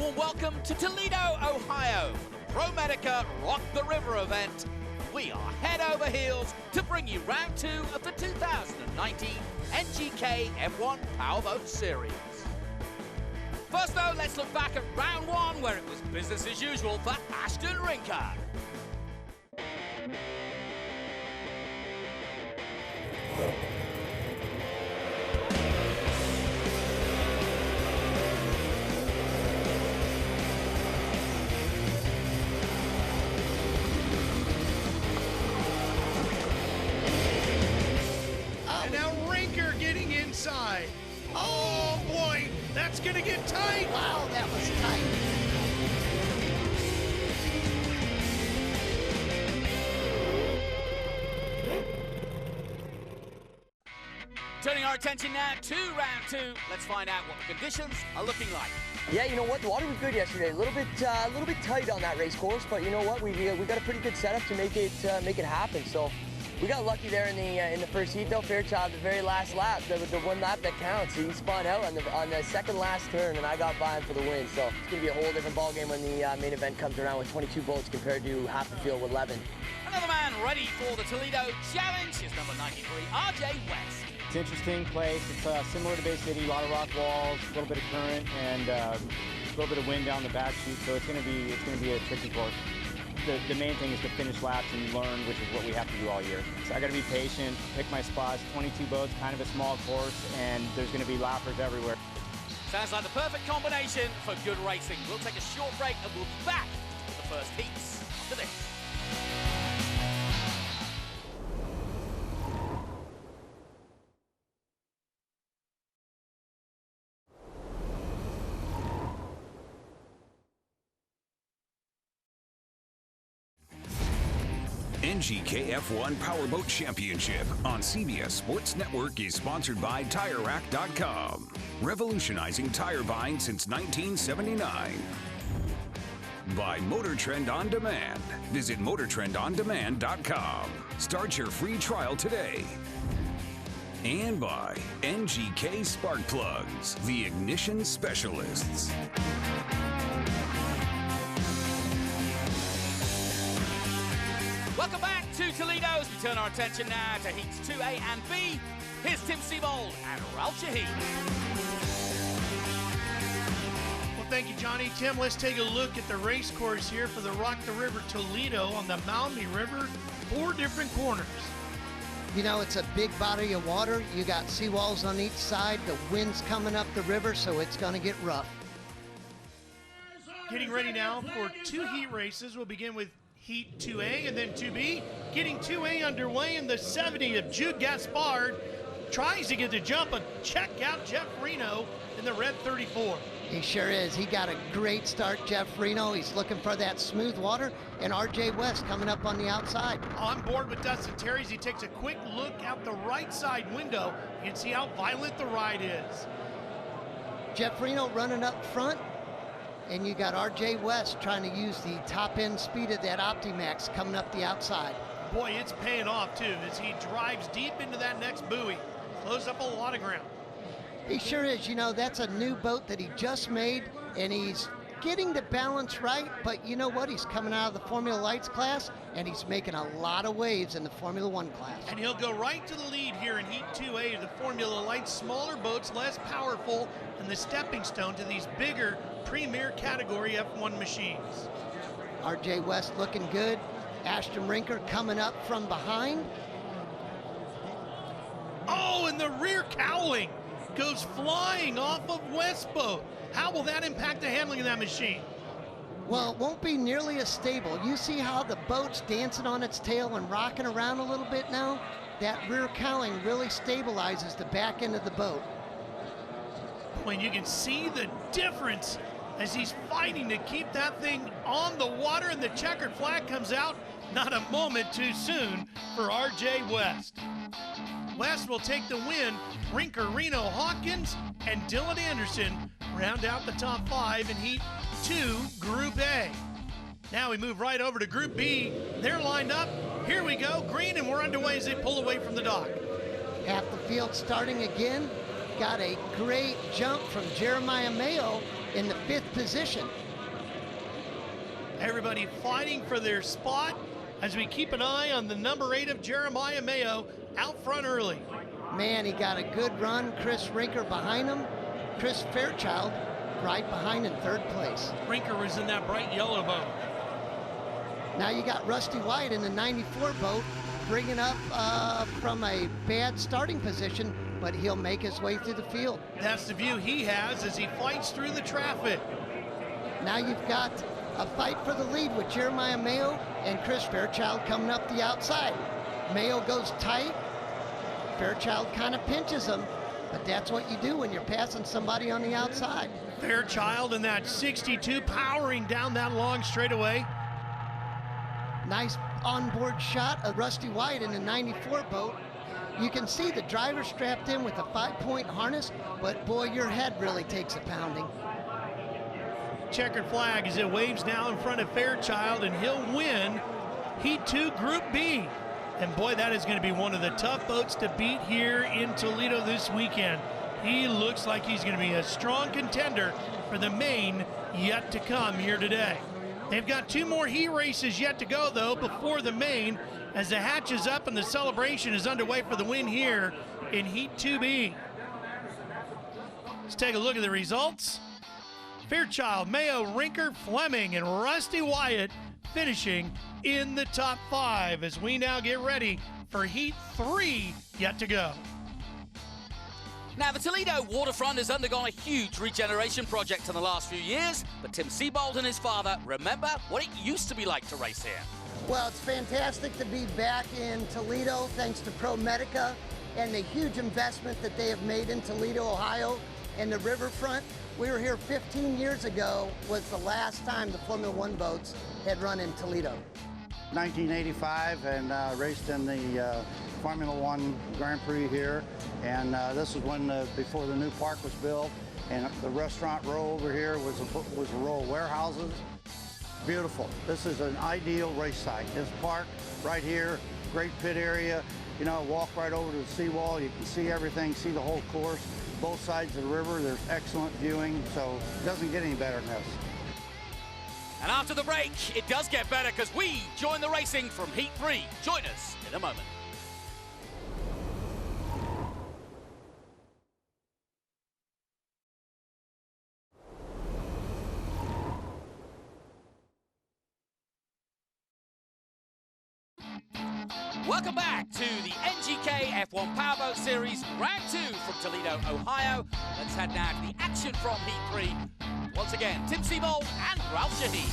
warm welcome to Toledo, Ohio, ProMedica Rock the River event. We are head over heels to bring you round 2 of the 2019 NGK F1 Powerboat Series. First though, let's look back at round 1 where it was business as usual for Ashton Rinker. Inside. Oh boy, that's gonna get tight. Wow, that was tight. Turning our attention now to round 2. Let's find out what the conditions are looking like. Yeah, you know what? The water was good yesterday. A little bit tight on that race course, but you know what? We got a pretty good setup to make it happen. So. We got lucky there in the first heat, though. Fairchild, the very last lap, the one lap that counts. He spun out on the second last turn, and I got by him for the win. So it's going to be a whole different ballgame when the main event comes around with 22 boats compared to half the field with 11. Another man ready for the Toledo Challenge is number 93, RJ West. It's an interesting place. It's similar to Bay City, a lot of rock walls, a little bit of current, and a little bit of wind down the back chute. So it's going to be a tricky course. The main thing is to finish laps and learn, which is what we have to do all year. So I got to be patient, pick my spots. 22 boats, kind of a small course, and there's going to be lappers everywhere. Sounds like the perfect combination for good racing. We'll take a short break and we'll be back with the first heats after this. NGK F1 Powerboat Championship on CBS Sports Network is sponsored by TireRack.com, revolutionizing tire buying since 1979. By Motor Trend On Demand. Visit MotorTrendOnDemand.com. Start your free trial today. And by NGK Spark Plugs, the ignition specialists. Welcome back to Toledo as we turn our attention now to heats 2A and B. Here's Tim Seabold and Ralph Shaheen. Well, thank you, Johnny. Tim, let's take a look at the race course here for the Rock the River Toledo on the Maumee River. 4 different corners. You know, it's a big body of water. You got seawalls on each side. The wind's coming up the river, so it's going to get rough. Getting ready now for 2 heat races. We'll begin with Heat 2A and then 2B. Getting 2A underway in the 70 of Jude Gaspard. Tries to get the jump, and check out Jeff Reno in the red 34. He sure is. He got a great start, Jeff Reno. He's looking for that smooth water, and RJ West coming up on the outside. On board with Dustin Terry as he takes a quick look out the right side window. You can see how violent the ride is. Jeff Reno running up front. And you got RJ West trying to use the top end speed of that Optimax coming up the outside. Boy, it's paying off too as he drives deep into that next buoy. Close up a lot of ground. He sure is. You know, that's a new boat that he just made, and he's getting the balance right, but you know what? He's coming out of the Formula Lights class, and he's making a lot of waves in the Formula One class. And he'll go right to the lead here in Heat 2A of the Formula Lights. Smaller boats, less powerful, and the stepping stone to these bigger premier category F1 machines. RJ West looking good. Ashton Rinker coming up from behind. Oh, and the rear cowling goes flying off of West's boat. How will that impact the handling of that machine? Well, it won't be nearly as stable. You see how the boat's dancing on its tail and rocking around a little bit now? That rear cowling really stabilizes the back end of the boat. When you can see the difference as he's fighting to keep that thing on the water, and the checkered flag comes out. Not a moment too soon for RJ West. West will take the win. Rinker, Reno, Hawkins, and Dylan Anderson round out the top 5 in Heat 2, Group A. Now we move right over to Group B. They're lined up. Here we go. Green, and we're underway as they pull away from the dock. Half the field starting again. Got a great jump from Jeremiah Mayo in the 5th position. Everybody fighting for their spot as we keep an eye on the number 8 of Jeremiah Mayo out front early. Man, he got a good run. Chris Rinker behind him. Chris Fairchild right behind in 3rd place. Rinker was in that bright yellow boat. Now you got Rusty White in the 94 boat, bringing up from a bad starting position, but he'll make his way through the field. That's the view he has as he fights through the traffic. Now you've got a fight for the lead with Jeremiah Mayo and Chris Fairchild coming up the outside. Mayo goes tight. Fairchild kind of pinches him, but that's what you do when you're passing somebody on the outside. Fairchild in that 62 powering down that long straightaway. Nice onboard shot of Rusty White in the 94 boat. You can see the driver strapped in with a 5-point harness, but boy, your head really takes a pounding. Checkered flag as it waves now in front of Fairchild, and he'll win Heat 2 Group B. And boy, that is going to be one of the tough boats to beat here in Toledo this weekend. He looks like he's going to be a strong contender for the main yet to come here today. They've got 2 more heat races yet to go, though, before the main, as the hatch is up and the celebration is underway for the win here in Heat 2B. Let's take a look at the results. Fairchild, Mayo, Rinker, Fleming, and Rusty Wyatt finishing in the top 5 as we now get ready for Heat 3 yet to go. Now, the Toledo Waterfront has undergone a huge regeneration project in the last few years, but Tim Seabold and his father remember what it used to be like to race here. Well, it's fantastic to be back in Toledo thanks to ProMedica and the huge investment that they have made in Toledo, Ohio, and the riverfront. We were here 15 years ago, was the last time the Formula One boats had run in Toledo. 1985, and raced in the Formula One Grand Prix here. And this was when before the new park was built, and the restaurant row over here was a row of warehouses. Beautiful. This is an ideal race site. This park right here, great pit area. You know, walk right over to the seawall. You can see everything, see the whole course. Both sides of the river, there's excellent viewing, so it doesn't get any better than this. And after the break, it does get better because we join the racing from Heat 3. Join us in a moment. Welcome back to the NGK F1 Powerboat Series, Round 2 from Toledo, Ohio. Let's head now to the action from Heat 3. Once again, Tim Seabold and Ralph Shaheen.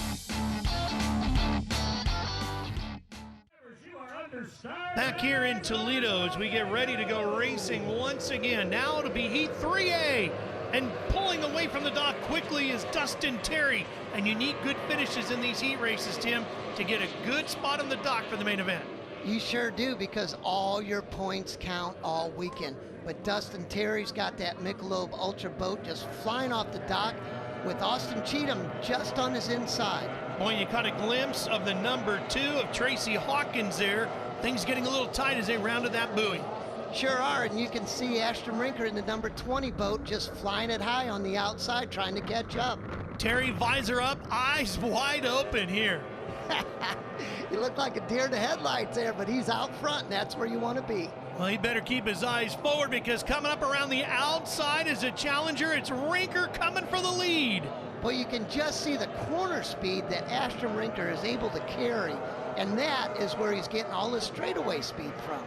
Back here in Toledo as we get ready to go racing once again. Now it'll be Heat 3A. And pulling away from the dock quickly is Dustin Terry. And you need good finishes in these heat races, Tim, to get a good spot on the dock for the main event. You sure do, because all your points count all weekend. But Dustin Terry's got that Michelob Ultra boat just flying off the dock with Austin Cheatham just on his inside. Boy, you caught a glimpse of the number 2 of Tracy Hawkins there. Things getting a little tight as they rounded that buoy. Sure are, and you can see Ashton Rinker in the number 20 boat just flying it high on the outside trying to catch up. Terry visor up, eyes wide open here. You look like a deer in the headlights there, but he's out front, and that's where you want to be. Well, he better keep his eyes forward, because coming up around the outside is a challenger. It's Rinker coming for the lead. Well, you can just see the corner speed that Ashton Rinker is able to carry, and that is where he's getting all his straightaway speed from.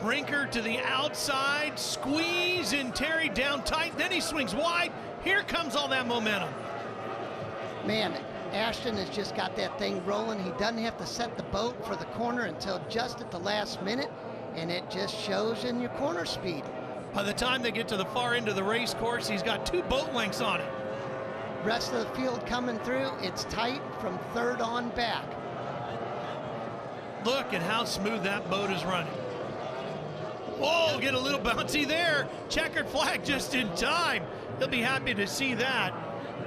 Rinker to the outside, squeeze, and Terry down tight. Then he swings wide. Here comes all that momentum. Man, Ashton has just got that thing rolling. He doesn't have to set the boat for the corner until just at the last minute, and it just shows in your corner speed. By the time they get to the far end of the race course, he's got 2 boat lengths on it. Rest of the field coming through, it's tight from 3rd on back. Look at how smooth that boat is running. Whoa, get a little bouncy there. Checkered flag just in time. He'll be happy to see that.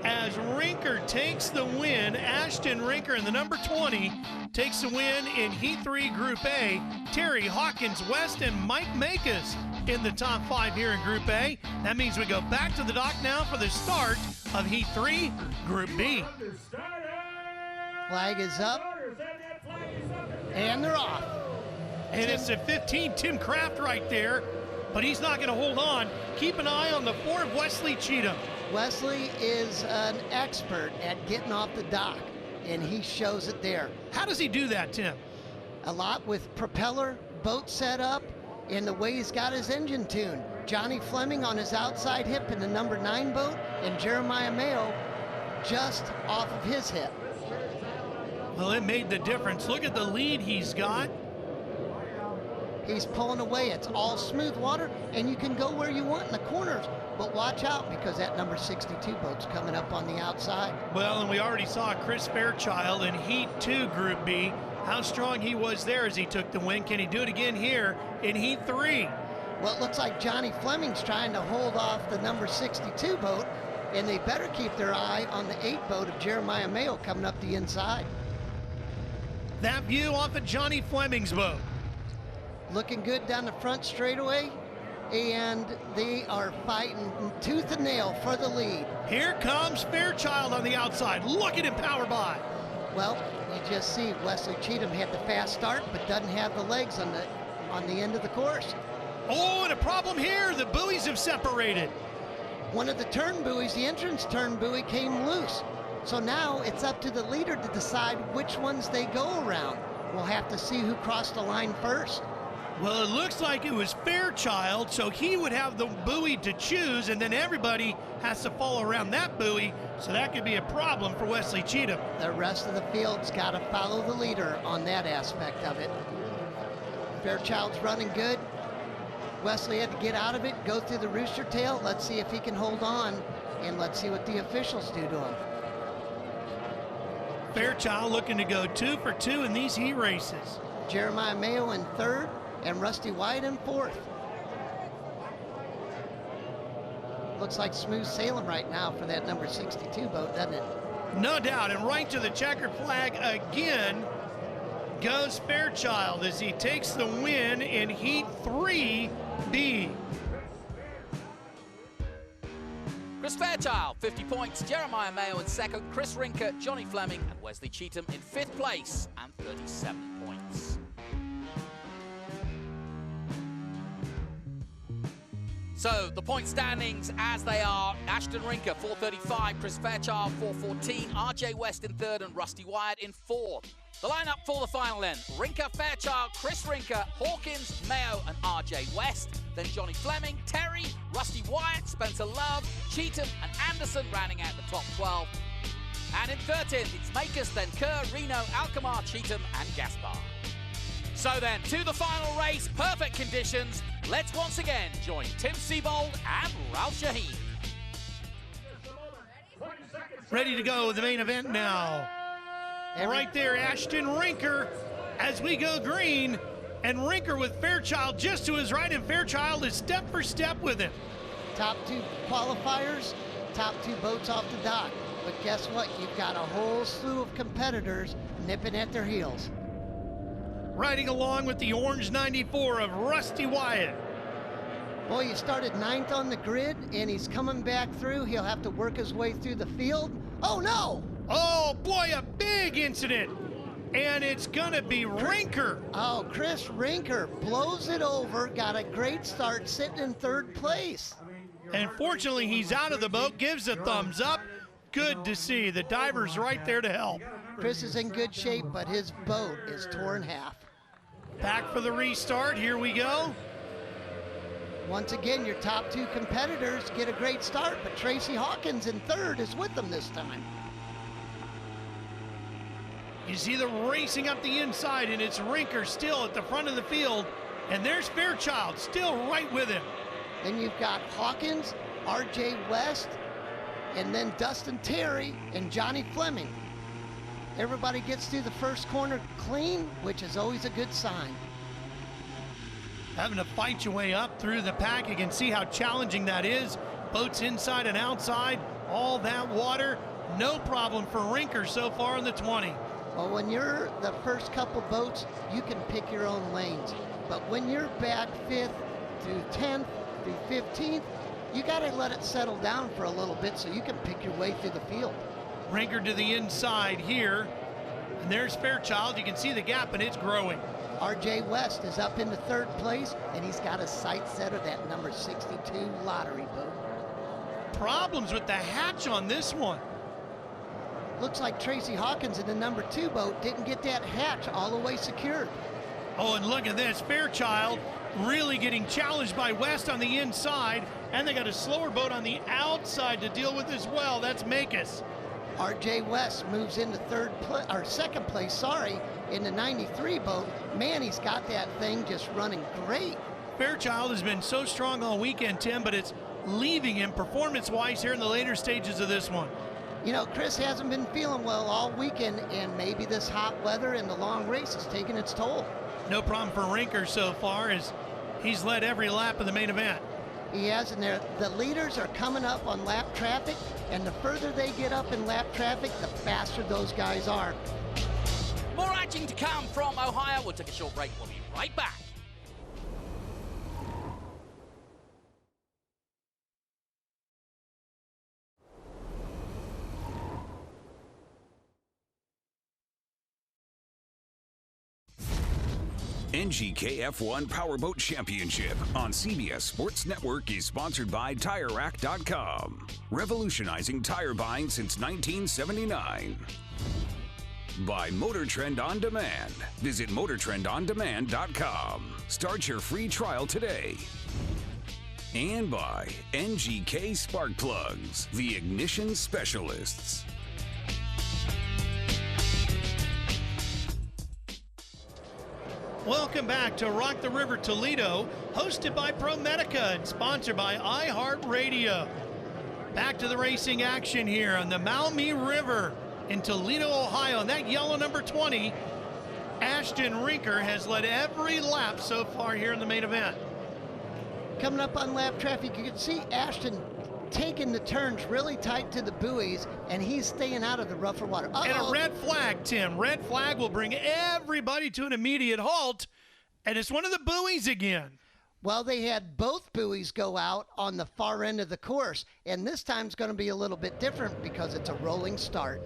As Rinker takes the win, Ashton Rinker in the number 20 takes the win in Heat 3 Group A. Terry Hawkins West and Mike Makis in the top 5 here in Group A. That means we go back to the dock now for the start of Heat 3, Group B. Flag is up, and they're off. And it's a 15, Tim Kraft right there, but he's not going to hold on. Keep an eye on the 4 of Wesley Cheatham. Wesley is an expert at getting off the dock, and he shows it there. How does he do that, Tim? A lot with propeller, boat setup, and the way he's got his engine tuned. Johnny Fleming on his outside hip in the number 9 boat, and Jeremiah Mayo just off of his hip. Well, it made the difference. Look at the lead he's got. He's pulling away. It's all smooth water, and you can go where you want in the corners. But watch out, because that number 62 boat's coming up on the outside. Well, and we already saw Chris Fairchild in Heat 2 Group B, how strong he was there as he took the win. Can he do it again here in Heat 3? Well, it looks like Johnny Fleming's trying to hold off the number 62 boat, and they better keep their eye on the 8 boat of Jeremiah Mayo coming up the inside. That view off of Johnny Fleming's boat. Looking good down the front straightaway, and they are fighting tooth and nail for the lead. Here comes Fairchild on the outside. Look at him power by. Well, you just see Wesley Cheatham had the fast start, but doesn't have the legs on the end of the course. Oh, and a problem here. The buoys have separated. One of the turn buoys, the entrance turn buoy, came loose. So now it's up to the leader to decide which ones they go around. We'll have to see who crossed the line first. Well, it looks like it was Fairchild, so he would have the buoy to choose, and then everybody has to follow around that buoy, so that could be a problem for Wesley Cheatham. The rest of the field's got to follow the leader on that aspect of it. Fairchild's running good. Wesley had to get out of it, go through the rooster tail. Let's see if he can hold on, and let's see what the officials do to him. Fairchild looking to go 2 for 2 in these heat races. Jeremiah Mayo in 3rd, and Rusty Wyatt in 4th. Looks like smooth sailing right now for that number 62 boat, doesn't it? No doubt, and right to the checkered flag again goes Fairchild as he takes the win in Heat 3B. Chris Fairchild, 50 points. Jeremiah Mayo in 2nd. Chris Rinker, Johnny Fleming, and Wesley Cheatham in 5th place and 37 points. So the point standings as they are: Ashton Rinker 435, Chris Fairchild 414, RJ West in 3rd, and Rusty Wyatt in 4th. The lineup for the final then: Rinker, Fairchild, Chris Rinker, Hawkins, Mayo, and RJ West. Then Johnny Fleming, Terry, Rusty Wyatt, Spencer Love, Cheatham, and Anderson rounding out the top 12. And in 13th, it's Makers, then Kerr, Reno, Alkmaar, Cheatham, and Gaspar. So then, to the final race, perfect conditions. Let's once again join Tim Siebold and Ralph Shaheen. Ready to go with the main event now. And right there, Ashton Rinker as we go green, and Rinker with Fairchild just to his right, and Fairchild is step for step with him. Top 2 qualifiers, top 2 boats off the dock. But guess what? You've got a whole slew of competitors nipping at their heels. Riding along with the orange 94 of Rusty Wyatt. Boy, you started 9th on the grid, and he's coming back through. He'll have to work his way through the field. Oh, no! Oh, boy, a big incident. And it's going to be Rinker. Oh, Chris Rinker blows it over. Got a great start, sitting in 3rd place. And fortunately, he's out of the boat, gives a thumbs up. Good to see. The diver's right there to help. Chris is in good shape, but his boat is torn in half. Back for the restart. Here we go. Once again, your top 2 competitors get a great start, but Tracy Hawkins in 3rd is with them this time. You see them racing up the inside, and it's Rinker still at the front of the field, and there's Fairchild still right with him. Then you've got Hawkins, RJ West, and then Dustin Terry and Johnny Fleming. Everybody gets through the first corner clean, which is always a good sign. Having to fight your way up through the pack. You can see how challenging that is. Boats inside and outside, all that water. No problem for Rinker so far in the 20. Well, when you're the first couple boats, you can pick your own lanes. But when you're back 5th through 10th, through 15th. You got to let it settle down for a little bit so you can pick your way through the field. Rinker to the inside here. And there's Fairchild. You can see the gap, and it's growing. RJ West is up into 3rd place, and he's got a sight setter, that number 62 lottery boat. Problems with the hatch on this one. Looks like Tracy Hawkins in the number 2 boat didn't get that hatch all the way secured. Oh, and look at this. Fairchild really getting challenged by West on the inside, and they got a slower boat on the outside to deal with as well. That's Makis. RJ West moves into 2nd place, in the 93 boat. Man, he's got that thing just running great. Fairchild has been so strong all weekend, Tim, but it's leaving him performance-wise here in the later stages of this one. You know, Chris hasn't been feeling well all weekend, and maybe this hot weather and the long race is taking its toll. No problem for Rinker so far, as he's led every lap of the main event. He has, and the leaders are coming up on lap traffic, and the further they get up in lap traffic, the faster those guys are. More action to come from Ohio. We'll take a short break. We'll be right back. NGK F1 Powerboat Championship on CBS Sports Network is sponsored by TireRack.com, revolutionizing tire buying since 1979. By Motor Trend On Demand. Visit MotorTrendOnDemand.com. Start your free trial today. And by NGK Spark Plugs, the ignition specialists. Welcome back to Rock the River Toledo, hosted by ProMedica and sponsored by iHeartRadio. Back to the racing action here on the Maumee River in Toledo, Ohio. And that yellow number 20, Ashton Rinker, has led every lap so far here in the main event. Coming up on lap traffic, you can see Ashton taking the turns really tight to the buoys, and he's staying out of the rougher water. And a red flag, Tim. Red flag will bring everybody to an immediate halt, and it's one of the buoys again. Well, they had both buoys go out on the far end of the course, and this time's going to be a little bit different because it's a rolling start.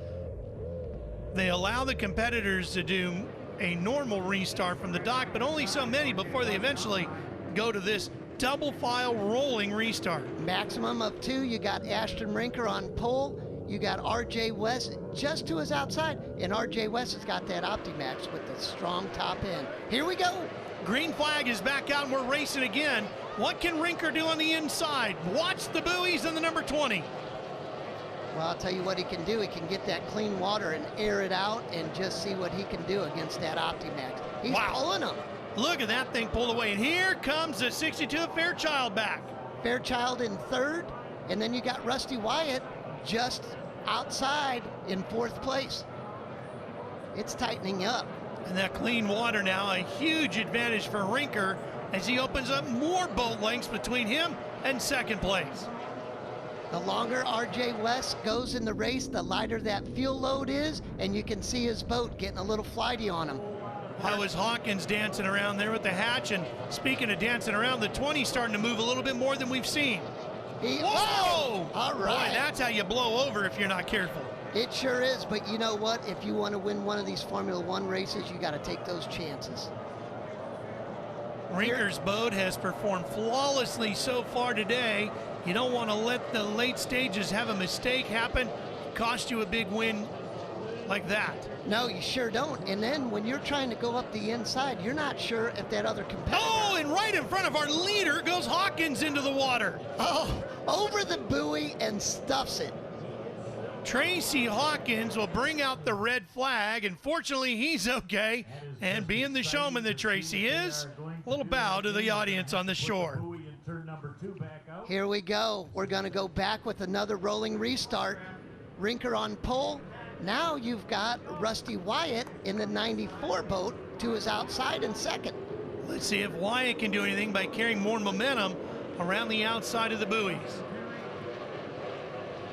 They allow the competitors to do a normal restart from the dock, but only so many before they eventually go to this double file rolling restart. Maximum of 2. You got Ashton Rinker on pole. You got RJ West just to his outside, and RJ West has got that Optimax with the strong top end. Here we go. Green flag is back out, and we're racing again. What can Rinker do on the inside? Watch the buoys and the number 20. Well, I'll tell you what he can do. He can get that clean water and air it out and just see what he can do against that Optimax. He's pulling them. Look at that thing pull away, and here comes the 62 Fairchild back. Fairchild in 3rd, and then you got Rusty Wyatt just outside in 4th place. It's tightening up. And that clean water now, a huge advantage for Rinker as he opens up more boat lengths between him and 2nd place. The longer RJ West goes in the race, the lighter that fuel load is, and you can see his boat getting a little flighty on him. How is Hawkins dancing around there with the hatch? And speaking of dancing around, the 20's starting to move a little bit more than we've seen. Whoa! All right. Boy, that's how you blow over if you're not careful. It sure is, but you know what? If you want to win one of these Formula One races, you got to take those chances. Rinker's boat has performed flawlessly so far today. You don't want to let the late stages have a mistake happen, cost you a big win like that. No, you sure don't. And then when you're trying to go up the inside, you're not sure if that other competitor... Oh, and right in front of our leader goes Hawkins into the water. Oh, over the buoy and stuffs it. Tracy Hawkins will bring out the red flag, and fortunately he's okay. And being the showman that Tracy is, a little bow to the audience on the shore. Here we go. We're going to go back with another rolling restart. Rinker on pole. Now you've got Rusty Wyatt in the 94 boat to his outside in 2nd. Let's see if Wyatt can do anything by carrying more momentum around the outside of the buoys.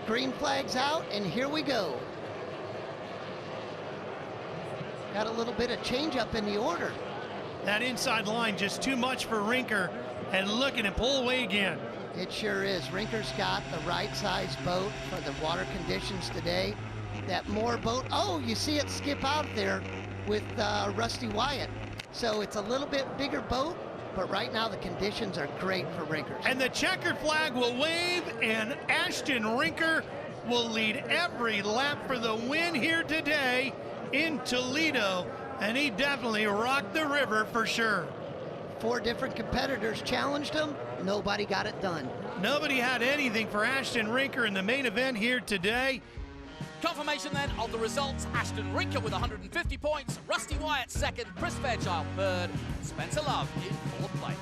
Green flag's out, and here we go. Got a little bit of change up in the order. That inside line just too much for Rinker, and looking to pull away again. It sure is. Rinker's got the right size boat for the water conditions today. That Moore boat, oh, you see it skip out there with Rusty Wyatt. So it's a little bit bigger boat, but right now the conditions are great for Rinkers. And the checkered flag will wave, and Ashton Rinker will lead every lap for the win here today in Toledo, and he definitely rocked the river for sure. 4 different competitors challenged him. Nobody got it done. Nobody had anything for Ashton Rinker in the main event here today. Confirmation then of the results. Ashton Rinker with 150 points, Rusty Wyatt second, Chris Fairchild third, Spencer Love in 4th place.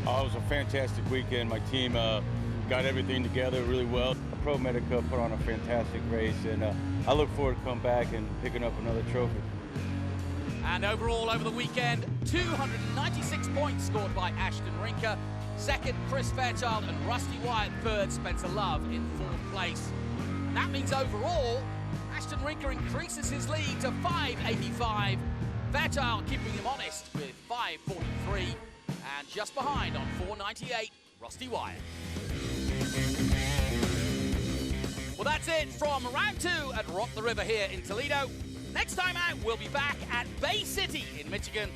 Oh, it was a fantastic weekend. My team got everything together really well. ProMedica put on a fantastic race, and I look forward to come back and picking up another trophy. And overall over the weekend, 296 points scored by Ashton Rinker. Second, Chris Fairchild, and Rusty Wyatt third, Spencer Love in 4th place. And that means overall, Ashton Rinker increases his lead to 585. Fairchild keeping him honest with 543. And just behind on 498, Rusty Wyatt. Well, that's it from round 2 at Rock the River here in Toledo. Next time out, we'll be back at Bay City in Michigan.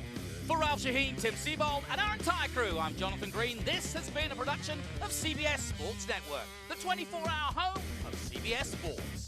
For Ralph Shaheen, Tim Seabold, and our entire crew, I'm Jonathan Green. This has been a production of CBS Sports Network, the 24-hour home of CBS Sports.